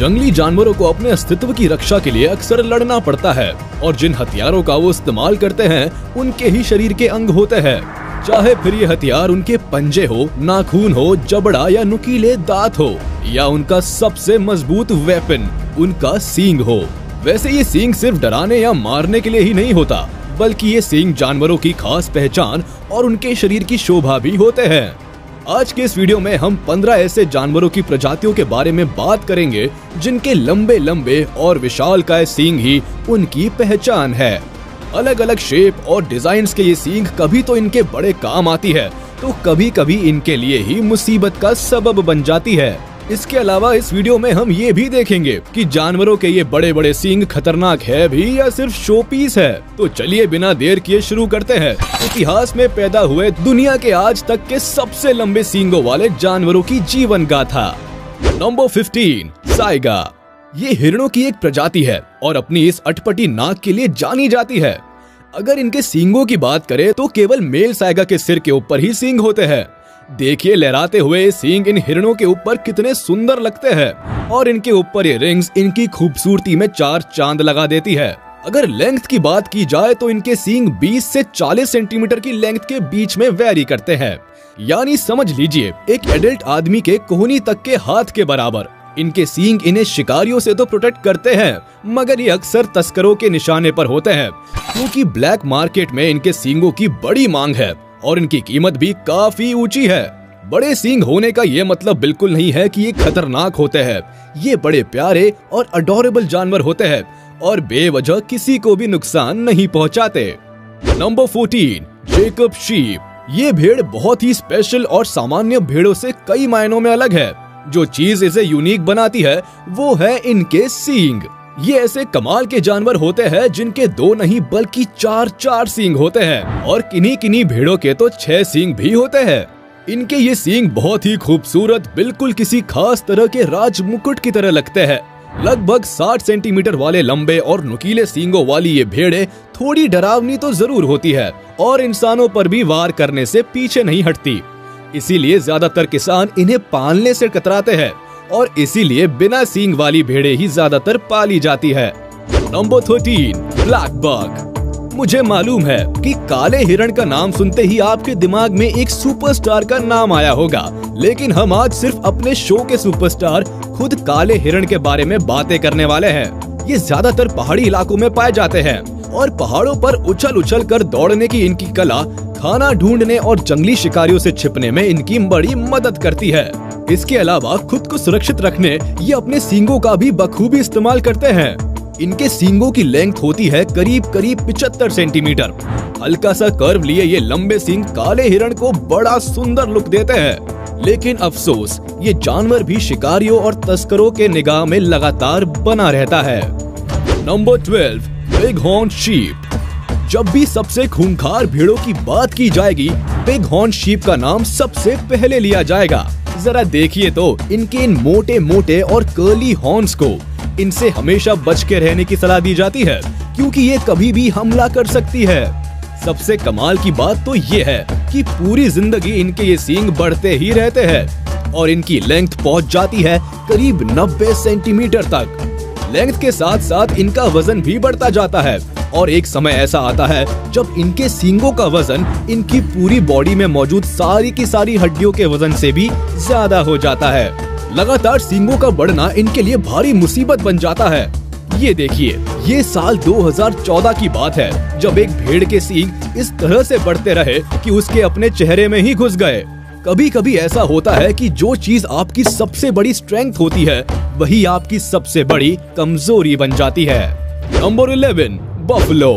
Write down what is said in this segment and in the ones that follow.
जंगली जानवरों को अपने अस्तित्व की रक्षा के लिए अक्सर लड़ना पड़ता है और जिन हथियारों का वो इस्तेमाल करते हैं उनके ही शरीर के अंग होते हैं, चाहे फिर ये हथियार उनके पंजे हो, नाखून हो, जबड़ा या नुकीले दांत हो, या उनका सबसे मजबूत वेपन उनका सींग हो। वैसे ये सींग सिर्फ डराने या मारने के लिए ही नहीं होता, बल्कि ये सींग जानवरों की खास पहचान और उनके शरीर की शोभा भी होते हैं। आज के इस वीडियो में हम 15 ऐसे जानवरों की प्रजातियों के बारे में बात करेंगे जिनके लंबे लंबे और विशालकाय सींग ही उनकी पहचान है। अलग अलग शेप और डिजाइन्स के ये सींग कभी तो इनके बड़े काम आती है, तो कभी कभी इनके लिए ही मुसीबत का सबब बन जाती है। इसके अलावा इस वीडियो में हम ये भी देखेंगे कि जानवरों के ये बड़े बड़े सींग खतरनाक है भी या सिर्फ शो पीस है। तो चलिए बिना देर किए शुरू करते हैं इतिहास में पैदा हुए दुनिया के आज तक के सबसे लंबे सींगों वाले जानवरों की जीवन गाथा। Number 15, Saiga. ये हिरणों की एक प्रजाति है और अपनी इस अटपटी नाक के लिए जानी जाती है। अगर इनके सींगों की बात करें तो केवल मेल साइगा के सिर के ऊपर ही सींग होते हैं। देखिए लहराते हुए सींग इन हिरणों के ऊपर कितने सुंदर लगते हैं और इनके ऊपर ये रिंग्स इनकी खूबसूरती में 4 चांद लगा देती है। अगर लेंथ की बात की जाए तो इनके सींग 20 से 40 सेंटीमीटर की लेंथ के बीच में वेरी करते हैं, यानी समझ लीजिए एक एडल्ट आदमी के कोहनी तक के हाथ के बराबर। इनके सींग इन्हें शिकारियों से तो प्रोटेक्ट करते हैं, मगर ये अक्सर तस्करों के निशाने पर होते हैं, क्योंकि ब्लैक मार्केट में इनके सींगों की बड़ी मांग है और इनकी कीमत भी काफी ऊंची है। बड़े सींग होने का ये मतलब बिल्कुल नहीं है कि ये खतरनाक होते हैं। ये बड़े प्यारे और अडोरेबल जानवर होते हैं और बेवजह किसी को भी नुकसान नहीं पहुंचाते। Number 14, Jacob sheep. ये भेड़ बहुत ही स्पेशल और सामान्य भेड़ों से कई मायनों में अलग है। जो चीज इसे यूनिक बनाती है वो है इनके सींग। ये ऐसे कमाल के जानवर होते हैं जिनके 2 नहीं बल्कि 4 सींग होते हैं और किन्हीं भेड़ों के तो 6 सींग भी होते हैं। इनके ये सींग बहुत ही खूबसूरत, बिल्कुल किसी खास तरह के राज मुकुट की तरह लगते हैं। लगभग 60 सेंटीमीटर वाले लंबे और नुकीले सींगों वाली ये भेड़ें थोड़ी डरावनी तो जरूर होती है और इंसानों पर भी वार करने से पीछे नहीं हटती। इसीलिए ज्यादातर किसान इन्हें पालने से कतराते हैं और इसीलिए बिना सींग वाली भेड़ें ही ज्यादातर पाली जाती है। Number 13, black buck. मुझे मालूम है कि काले हिरण का नाम सुनते ही आपके दिमाग में एक सुपरस्टार का नाम आया होगा, लेकिन हम आज सिर्फ अपने शो के सुपरस्टार खुद काले हिरण के बारे में बातें करने वाले हैं। ये ज्यादातर पहाड़ी इलाकों में पाए जाते हैं और पहाड़ों पर उछल कर दौड़ने की इनकी कला खाना ढूंढने और जंगली शिकारियों से छिपने में इनकी बड़ी मदद करती है। इसके अलावा खुद को सुरक्षित रखने ये अपने सींगों का भी बखूबी इस्तेमाल करते हैं। इनके सींगों की लेंथ होती है करीब 75 सेंटीमीटर। हल्का सा कर्व लिए ये लंबे सींग काले हिरण को बड़ा सुंदर लुक देते हैं, लेकिन अफसोस ये जानवर भी शिकारियों और तस्करों के निगाह में लगातार बना रहता है। Number 12, big horn sheep. जब भी सबसे खूंखार भेड़ों की बात की जाएगी, बिग हॉर्न शीप का नाम सबसे पहले लिया जाएगा। जरा देखिए तो इनके इन मोटे मोटे और कर्ली हॉर्न्स को। इनसे हमेशा बच के रहने की सलाह दी जाती है क्योंकि ये कभी भी हमला कर सकती है। सबसे कमाल की बात तो ये है कि पूरी जिंदगी इनके ये सींग बढ़ते ही रहते हैं और इनकी लेंथ पहुंच जाती है करीब 90 सेंटीमीटर तक। लेंथ के साथ साथ इनका वजन भी बढ़ता जाता है और एक समय ऐसा आता है जब इनके सींगों का वजन इनकी पूरी बॉडी में मौजूद सारी की सारी हड्डियों के वजन से भी ज्यादा हो जाता है। लगातार सींगों का बढ़ना इनके लिए भारी मुसीबत बन जाता है। ये देखिए, ये साल 2014 की बात है जब एक भेड़ के सींग इस तरह से बढ़ते रहे कि उसके अपने चेहरे में ही घुस गए। कभी कभी ऐसा होता है कि जो चीज आपकी सबसे बड़ी स्ट्रेंथ होती है वही आपकी सबसे बड़ी कमजोरी बन जाती है। Number 11, buffalo.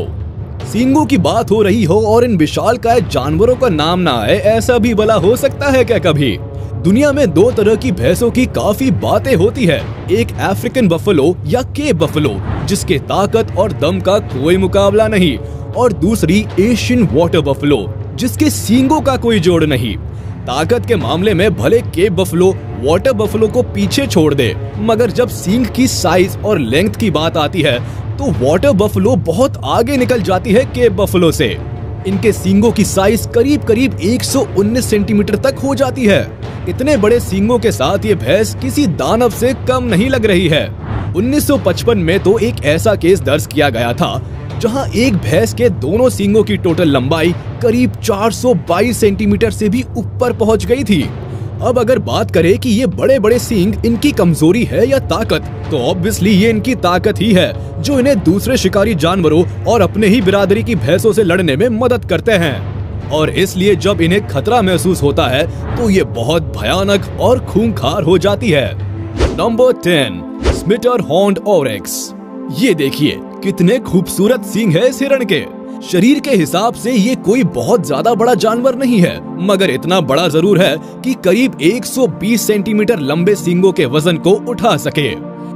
सींगों की बात हो रही हो और इन विशालकाय जानवरों का नाम ना आए, ऐसा भी भला हो सकता है क्या कभी? दुनिया में 2 तरह की भैंसों की काफी बातें होती है। एक अफ्रीकन बफलो या केप बफलो जिसके ताकत और दम का कोई मुकाबला नहीं, और दूसरी एशियन वाटर बफलो जिसके सींगों का कोई जोड़ नहीं। ताकत के मामले में भले केप बफलो वाटर बफलो को पीछे छोड़ दे, मगर जब सींग की साइज और लेंथ की बात आती है तो वाटर बफलो बहुत आगे निकल जाती है केप बफलो से। इनके सींगों की साइज करीब करीब 119 सेंटीमीटर तक हो जाती है। इतने बड़े सींगों के साथ ये भैंस किसी दानव से कम नहीं लग रही है। 1955 में तो एक ऐसा केस दर्ज किया गया था जहां एक भैंस के दोनों सींगों की टोटल लंबाई करीब 422 सेंटीमीटर से भी ऊपर पहुंच गई थी। अब अगर बात करें कि ये बड़े बड़े सींग इनकी कमजोरी है या ताकत, तो ऑब्वियसली ये इनकी ताकत ही है जो इन्हें दूसरे शिकारी जानवरों और अपने ही बिरादरी की भैंसों से लड़ने में मदद करते हैं। और इसलिए जब इन्हें खतरा महसूस होता है तो ये बहुत भयानक और खूंखार हो जाती है। Number 10, scimitar horned oryx. ये देखिए कितने खूबसूरत सींग है इस हिरण के। शरीर के हिसाब से ये कोई बहुत ज्यादा बड़ा जानवर नहीं है, मगर इतना बड़ा जरूर है कि करीब 120 सेंटीमीटर लंबे सींगों के वजन को उठा सके।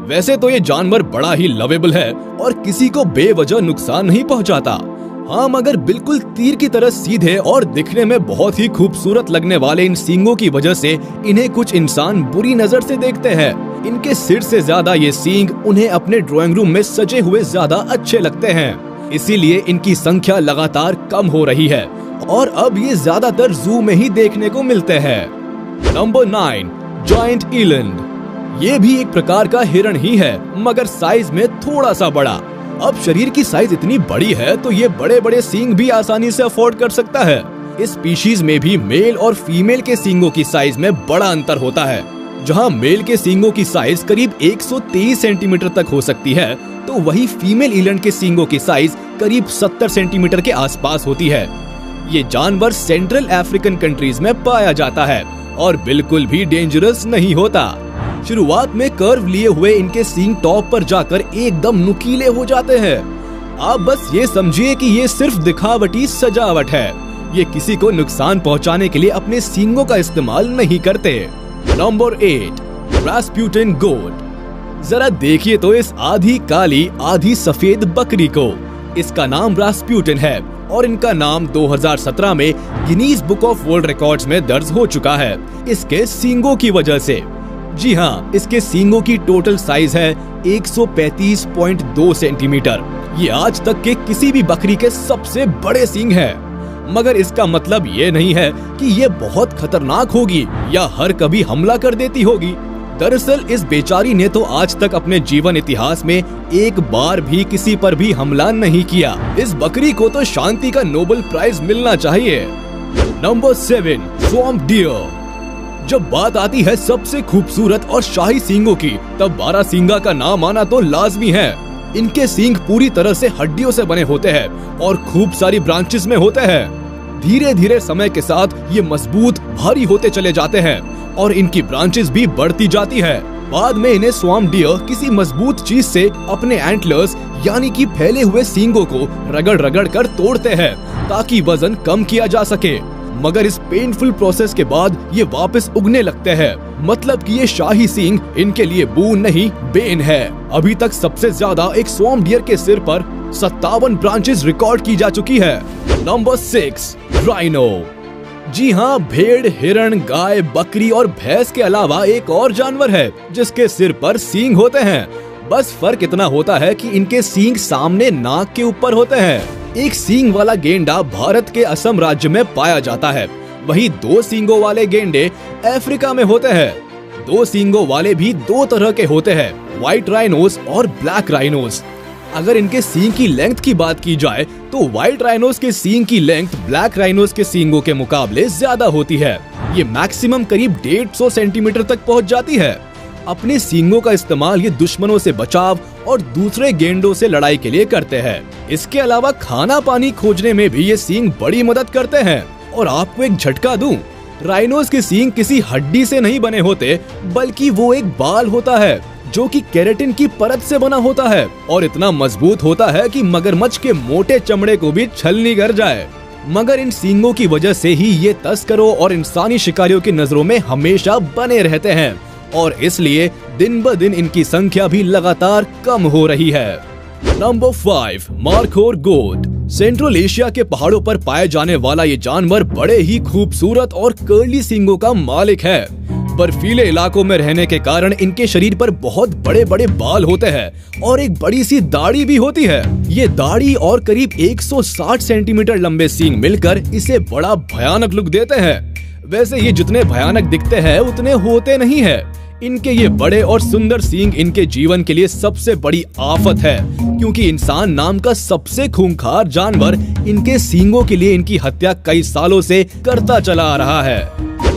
वैसे तो ये जानवर बड़ा ही लवेबल है और किसी को बेवजह नुकसान नहीं पहुंचाता। हाँ, मगर बिल्कुल तीर की तरह सीधे और दिखने में बहुत ही खूबसूरत लगने वाले इन सींगों की वजह से इन्हें कुछ इंसान बुरी नजर से देखते हैं। इनके सिर से ज्यादा ये सींग उन्हें अपने ड्राइंग रूम में सजे हुए ज्यादा अच्छे लगते हैं। इसीलिए इनकी संख्या लगातार कम हो रही है और अब ये ज्यादातर जू में ही देखने को मिलते हैं। Number 9, giant eland. ये भी एक प्रकार का हिरण ही है, मगर साइज में थोड़ा सा बड़ा। अब शरीर की साइज इतनी बड़ी है तो ये बड़े बड़े सींग भी आसानी से अफोर्ड कर सकता है। इस स्पीशीज में भी मेल और फीमेल के सींगों की साइज में बड़ा अंतर होता है। जहां मेल के सींगों की साइज करीब 123 सेंटीमीटर तक हो सकती है, तो वही फीमेल ईलैंड के सींगों की साइज करीब 70 सेंटीमीटर के आसपास होती है। ये जानवर सेंट्रल अफ्रीकन कंट्रीज में पाया जाता है और बिल्कुल भी डेंजरस नहीं होता। शुरुआत में कर्व लिए हुए इनके सींग टॉप पर जाकर एकदम नुकीले हो जाते हैं। आप बस ये समझिए कि ये सिर्फ दिखावटी सजावट है। ये किसी को नुकसान पहुंचाने के लिए अपने सींगों का इस्तेमाल नहीं करते। नंबर 8, रास्पुटिन गोट। जरा देखिए तो इस आधी काली आधी सफेद बकरी को। इसका नाम रास्पुटिन है और इनका नाम 2017 में Guinness book of world records में दर्ज हो चुका है इसके सींगों की वजह से। जी हाँ, इसके सींगों की टोटल साइज है 135.2 सेंटीमीटर। ये आज तक के किसी भी बकरी के सबसे बड़े सींग हैं। मगर इसका मतलब ये नहीं है कि ये बहुत खतरनाक होगी या हर कभी हमला कर देती होगी। दरअसल इस बेचारी ने तो आज तक अपने जीवन इतिहास में एक बार भी किसी पर भी हमला नहीं किया। इस बकरी को तो शांति का नोबेल प्राइज मिलना चाहिए। Number 7, swamp dear. जब बात आती है सबसे खूबसूरत और शाही सींगों की, तब बारहसिंगा का नाम आना तो लाजमी है। इनके सींग पूरी तरह से हड्डियों से बने होते हैं और खूब सारी ब्रांचेस में होते हैं। धीरे धीरे समय के साथ ये मजबूत भारी होते चले जाते हैं और इनकी ब्रांचेस भी बढ़ती जाती है। बाद में इन्हें स्वैम्प डियर किसी मजबूत चीज से अपने एंटलर्स यानी कि फैले हुए सींगों को रगड़ रगड़ कर तोड़ते हैं ताकि वजन कम किया जा सके। मगर इस पेनफुल प्रोसेस के बाद ये वापस उगने लगते हैं। मतलब कि ये शाही सींग इनके लिए बून नहीं बेन है। अभी तक सबसे ज्यादा एक स्वैम्प डियर के सिर पर 57 ब्रांचेस रिकॉर्ड की जा चुकी है। Number 6, rhino. जी हाँ, भेड़, हिरण, गाय, बकरी और भैंस के अलावा एक और जानवर है जिसके सिर पर सींग होते हैं। बस फर्क इतना होता है कि इनके सींग सामने नाक के ऊपर होते हैं। एक सींग वाला गेंडा भारत के असम राज्य में पाया जाता है, वहीं 2 सींगों वाले गेंडे अफ्रीका में होते हैं। 2 सींगों वाले भी 2 तरह के होते हैं, व्हाइट राइनोस और ब्लैक राइनोस। अगर इनके सींग की लेंथ की बात की जाए तो व्हाइट राइनोस के सींग की लेंथ ब्लैक राइनोस के सींगों के मुकाबले ज्यादा होती है। ये मैक्सिमम करीब 150 सेंटीमीटर तक पहुंच जाती है। अपने सींगों का इस्तेमाल ये दुश्मनों से बचाव और दूसरे गेंडों से लड़ाई के लिए करते हैं। इसके अलावा खाना पानी खोजने में भी ये सींग बड़ी मदद करते हैं। और आपको एक झटका दूं, राइनोस के सींग किसी हड्डी से नहीं बने होते, बल्कि वो एक बाल होता है जो कि केराटिन की परत से बना होता है और इतना मजबूत होता है कि मगरमच्छ के मोटे चमड़े को भी छलनी कर जाए। मगर इन सींगों की वजह से ही ये तस्करों और इंसानी शिकारियों की नजरों में हमेशा बने रहते हैं और इसलिए दिन ब दिन इनकी संख्या भी लगातार कम हो रही है। नंबर 5, मार्खोर गोट। सेंट्रल एशिया के पहाड़ों पर पाए जाने वाला ये जानवर बड़े ही खूबसूरत और कर्ली सींगों का मालिक है। बर्फीले इलाकों में रहने के कारण इनके शरीर पर बहुत बड़े बड़े बाल होते हैं और एक बड़ी सी दाढ़ी भी होती है। ये दाढ़ी और करीब 160 सेंटीमीटर लंबे सींग मिलकर इसे बड़ा भयानक लुक देते हैं। वैसे ये जितने भयानक दिखते हैं उतने होते नहीं है। इनके ये बड़े और सुंदर सींग इनके जीवन के लिए सबसे बड़ी आफत है, क्योंकि इंसान नाम का सबसे खूंखार जानवर इनके सींगों के लिए इनकी हत्या कई सालों से करता चला आ रहा है।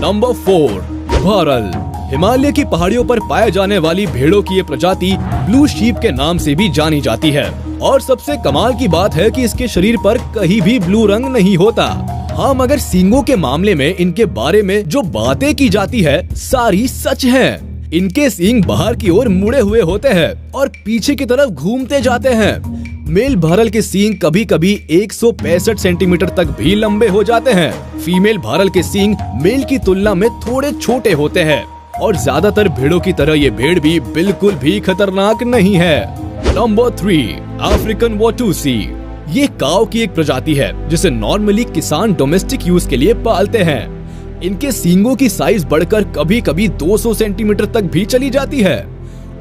नंबर 4, भारल। हिमालय की पहाड़ियों पर पाए जाने वाली भेड़ों की ये प्रजाति ब्लू शीप के नाम से भी जानी जाती है। और सबसे कमाल की बात है कि इसके शरीर पर कहीं भी ब्लू रंग नहीं होता। हाँ, मगर सींगों के मामले में इनके बारे में जो बातें की जाती है सारी सच हैं। इनके सींग बाहर की ओर मुड़े हुए होते हैं और पीछे की तरफ घूमते जाते हैं। मेल भारल के सींग कभी कभी 165 सेंटीमीटर तक भी लंबे हो जाते हैं। फीमेल भारल के सींग मेल की तुलना में थोड़े छोटे होते हैं और ज्यादातर भेड़ों की तरह ये भेड़ भी बिल्कुल भी खतरनाक नहीं है। Number 3, African Watusi. ये काऊ की एक प्रजाति है जिसे नॉर्मली किसान डोमेस्टिक यूज के लिए पालते हैं। इनके सींगों की साइज बढ़कर कभी कभी 200 सेंटीमीटर तक भी चली जाती है।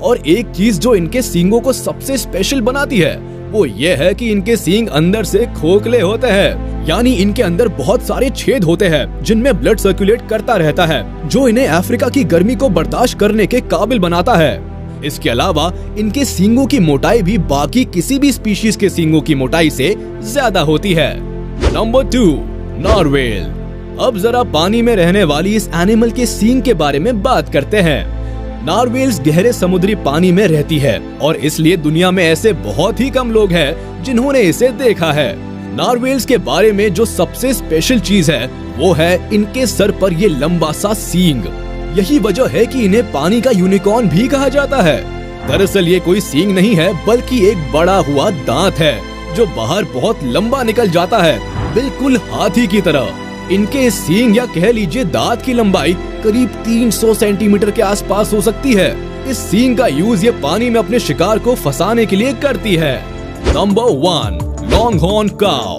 और एक चीज जो इनके सींगों को सबसे स्पेशल बनाती है वो ये है कि इनके सींग अंदर से खोखले होते हैं, यानी इनके अंदर बहुत सारे छेद होते हैं जिनमें ब्लड सर्कुलेट करता रहता है, जो इन्हें अफ्रीका की गर्मी को बर्दाश्त करने के काबिल बनाता है। इसके अलावा इनके सींगों की मोटाई भी बाकी किसी भी स्पीशीज के सींगों की मोटाई से ज्यादा होती है। नंबर 2, नारवेल। अब जरा पानी में रहने वाली इस एनिमल के सींग के बारे में बात करते हैं। नारवेल्स गहरे समुद्री पानी में रहती है और इसलिए दुनिया में ऐसे बहुत ही कम लोग हैं जिन्होंने इसे देखा है। नारवेल्स के बारे में जो सबसे स्पेशल चीज है वो है इनके सर पर ये लंबा सा सींग। यही वजह है कि इन्हें पानी का यूनिकॉर्न भी कहा जाता है। दरअसल ये कोई सींग नहीं है बल्कि एक बड़ा हुआ दांत है जो बाहर बहुत लंबा निकल जाता है, बिल्कुल हाथी की तरह। इनके सींग या कह लीजिए दांत की लंबाई करीब 300 सेंटीमीटर के आसपास हो सकती है। इस सींग का यूज ये पानी में अपने शिकार को फंसाने के लिए करती है। नंबर 1, लॉन्ग हॉर्न काऊ।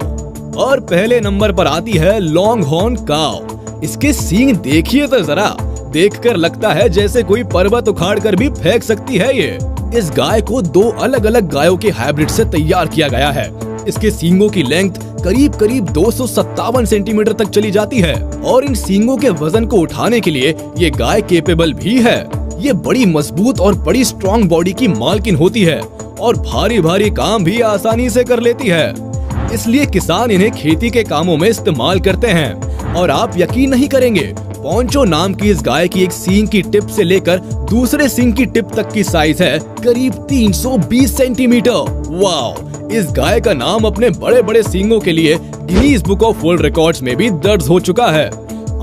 और पहले नंबर पर आती है लॉन्ग हॉर्न काऊ। इसके सींग देखिए तो जरा, देखकर लगता है जैसे कोई पर्वत उखाड़ कर भी फेंक सकती है ये। इस गाय को 2 अलग अलग गायों के हाइब्रिड से तैयार किया गया है। इसके सींगों की लेंथ करीब करीब 257 सेंटीमीटर तक चली जाती है और इन सींगों के वजन को उठाने के लिए ये गाय केपेबल भी है। ये बड़ी मजबूत और बड़ी स्ट्रॉन्ग बॉडी की मालकिन होती है और भारी भारी काम भी आसानी से कर लेती है। इसलिए किसान इन्हें खेती के कामों में इस्तेमाल करते हैं। और आप यकीन नहीं करेंगे, पोंचो नाम की इस गाय की एक सींग की टिप से लेकर दूसरे सींग की टिप तक की साइज है करीब 320 सेंटीमीटर। वाओ! इस गाय का नाम अपने बड़े बड़े सींगों के लिए Guinness book of world records में भी दर्ज हो चुका है।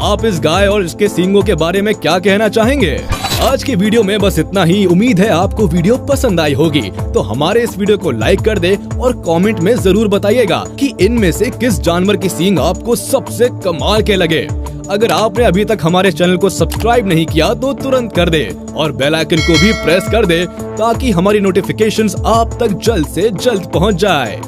आप इस गाय और इसके सींगों के बारे में क्या कहना चाहेंगे? आज के वीडियो में बस इतना ही। उम्मीद है आपको वीडियो पसंद आई होगी, तो हमारे इस वीडियो को लाइक कर दे और कमेंट में जरूर बताइएगा कि इनमें से किस जानवर की सींग आपको सबसे कमाल के लगे। अगर आपने अभी तक हमारे चैनल को सब्सक्राइब नहीं किया तो तुरंत कर दे और बेल आइकन को भी प्रेस कर दे ताकि हमारी नोटिफिकेशंस आप तक जल्द से जल्द पहुंच जाए।